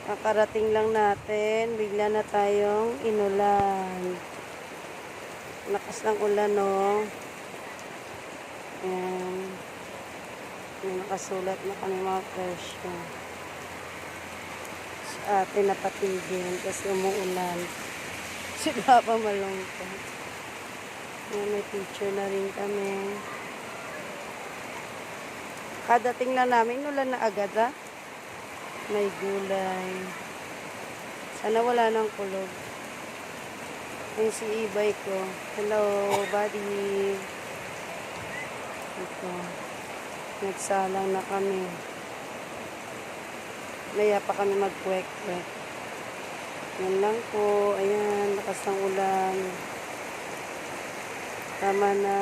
Kakarating lang natin, bigla na tayong inulan. Lakas ng ulan, no? Ayan. May nakasulat na kami mga presyo. Sa atin napatigil kasi umuulan. Sila pa malungkot. Ayan, may picture na rin kami. Kadating na namin, ulan na agad, ha? May gulay. Sana wala nang kulog. Yung si e-bike ko. Hello, buddy. Ito. Nagsalang na kami. Naya pa kami mag-kwek-kwek. Yan lang po. Ayan, lakas ng ulan. Tama na.